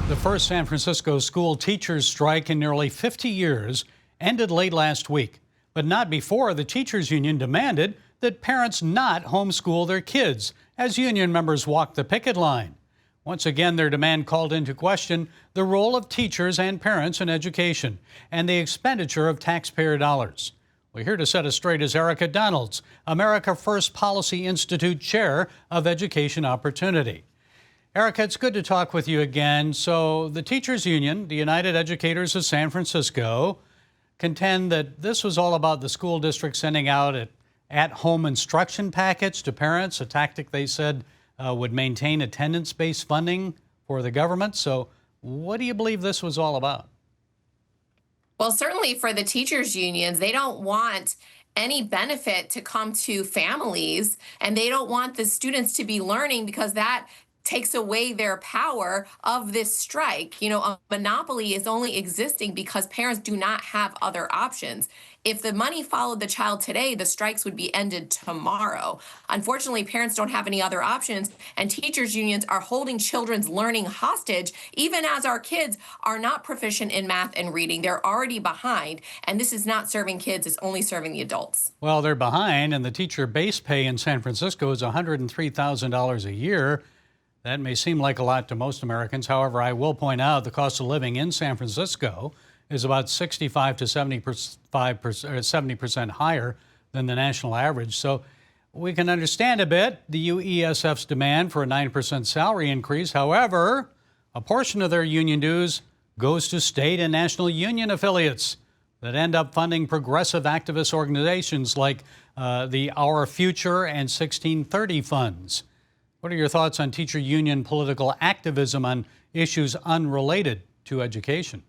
The first San Francisco school teachers' strike in nearly 50 years ended late last week, but not before the teachers' union demanded that parents not homeschool their kids as union members walked the picket line. Once again, their demand called into question the role of teachers and parents in education and the expenditure of taxpayer dollars. Well, here to set us straight is Erika Donalds, America First Policy Institute Chair of Education Opportunity. Erika, it's good to talk with you again. So the teachers union, the United Educators of San Francisco, contend that this was all about the school district sending out at-home instruction packets to parents, a tactic they said would maintain attendance-based funding for the government. So what do you believe this was all about? Well, certainly for the teachers unions, they don't want any benefit to come to families, and they don't want the students to be learning because that takes away their power of this strike. You know, a monopoly is only existing because parents do not have other options. If the money followed the child today, the strikes would be ended tomorrow. Unfortunately, parents don't have any other options, and teachers unions are holding children's learning hostage, even as our kids are not proficient in math and reading. They're already behind, and this is not serving kids, it's only serving the adults. Well, they're behind, and the teacher base pay in San Francisco is $103,000 a year. That may seem like a lot to most Americans. However, I will point out the cost of living in San Francisco is about 65 to 70% higher than the national average. So we can understand a bit the UESF's demand for a 9% salary increase. However, a portion of their union dues goes to state and national union affiliates that end up funding progressive activist organizations like the Our Future and 1630 funds. What are your thoughts on teacher union political activism on issues unrelated to education?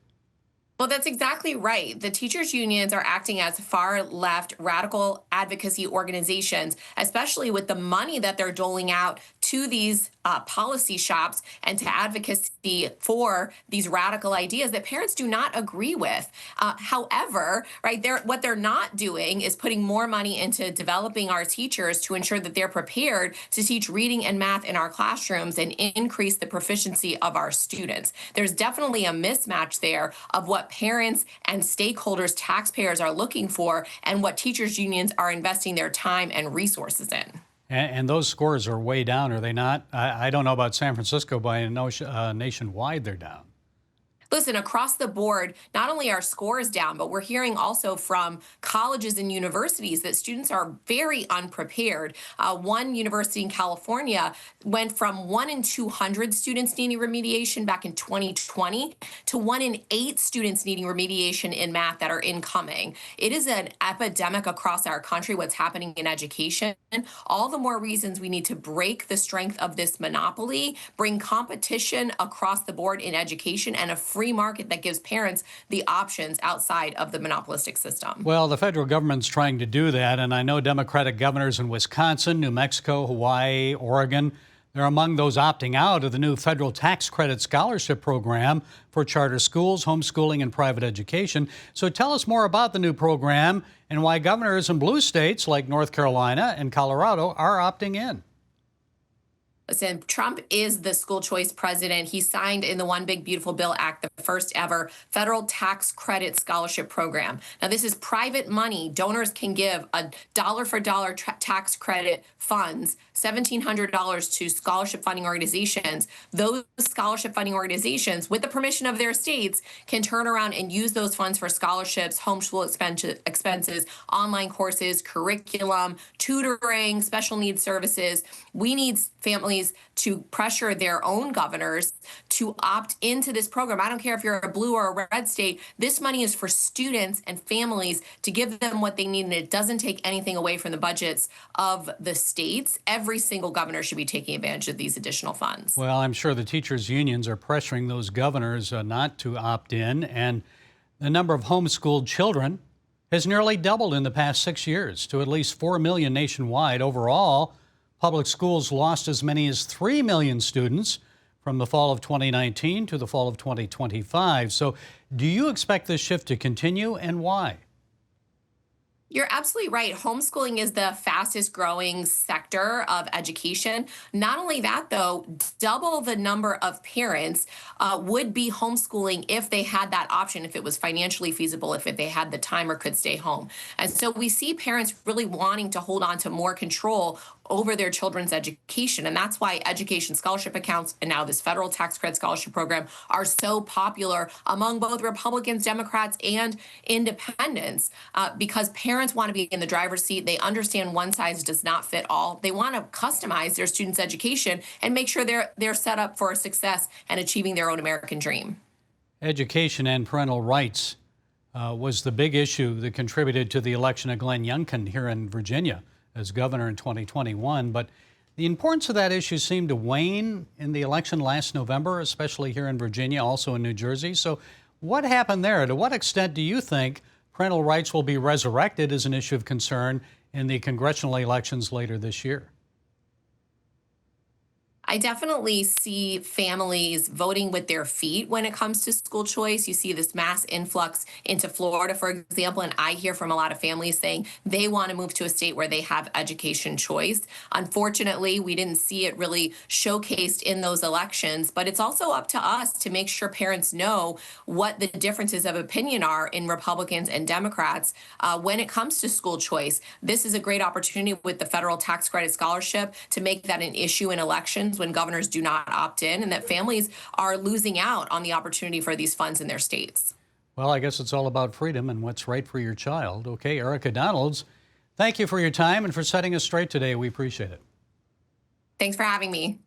Well, that's exactly right. The teachers' unions are acting as far left radical advocacy organizations, especially with the money that they're doling out to these policy shops and to advocacy for these radical ideas that parents do not agree with. However, right, what they're not doing is putting more money into developing our teachers to ensure that they're prepared to teach reading and math in our classrooms and increase the proficiency of our students. There's definitely a mismatch there of what parents and stakeholders, taxpayers are looking for and what teachers unions are investing their time and resources in. And those scores are way down, are they not? I don't know about San Francisco, but I know nationwide they're down. Listen, across the board, not only are scores down, but we're hearing also from colleges and universities that students are very unprepared. One university in California went from 1 in 200 students needing remediation back in 2020 to 1 in 8 students needing remediation in math that are incoming. It is an epidemic across our country, what's happening in education. All the more reasons we need to break the strength of this monopoly, bring competition across the board in education, and a free market that gives parents the options outside of the monopolistic system. Well, the federal government's trying to do that, and I know Democratic governors in Wisconsin, New Mexico, Hawaii, Oregon, they're among those opting out of the new federal tax credit scholarship program for charter schools, homeschooling, and private education. So tell us more about the new program and why governors in blue states like North Carolina and Colorado are opting in. Listen, Trump is the school choice president. He signed in the One Big Beautiful Bill Act the first ever federal tax credit scholarship program. Now, this is private money. Donors can give a dollar for dollar tax credit funds, $1,700 to scholarship funding organizations. Those scholarship funding organizations, with the permission of their states, can turn around and use those funds for scholarships, homeschool expenses, online courses, curriculum, tutoring, special needs services. We need families to pressure their own governors to opt into this program. I don't care if you're a blue or a red state. This money is for students and families to give them what they need, and it doesn't take anything away from the budgets of the states. Every single governor should be taking advantage of these additional funds. Well, I'm sure the teachers' unions are pressuring those governors not to opt in, and the number of homeschooled children has nearly doubled in the past 6 years to at least 4 million nationwide. Overall, public schools lost as many as 3 million students from the fall of 2019 to the fall of 2025. So do you expect this shift to continue, and why? You're absolutely right. Homeschooling is the fastest growing sector of education. Not only that, though, double the number of parents would be homeschooling if they had that option, if it was financially feasible, if they had the time or could stay home. And so we see parents really wanting to hold on to more control over their children's education. And that's why education scholarship accounts and now this federal tax credit scholarship program are so popular among both Republicans, Democrats, and independents because parents want to be in the driver's seat. They understand one size does not fit all. They want to customize their students' education and make sure they're set up for success and achieving their own American dream. Education and parental rights was the big issue that contributed to the election of Glenn Youngkin here in Virginia as governor in 2021. But the importance of that issue seemed to wane in the election last November, especially here in Virginia, also in New Jersey. So what happened there? To what extent do you think parental rights will be resurrected as an issue of concern in the congressional elections later this year? I definitely see families voting with their feet when it comes to school choice. You see this mass influx into Florida, for example, and I hear from a lot of families saying they want to move to a state where they have education choice. Unfortunately, we didn't see it really showcased in those elections, but it's also up to us to make sure parents know what the differences of opinion are in Republicans and Democrats when it comes to school choice. This is a great opportunity with the federal tax credit scholarship to make that an issue in elections when governors do not opt in, and that families are losing out on the opportunity for these funds in their states. Well, I guess it's all about freedom and what's right for your child. Okay, Erika Donalds, thank you for your time and for setting us straight today. We appreciate it. Thanks for having me.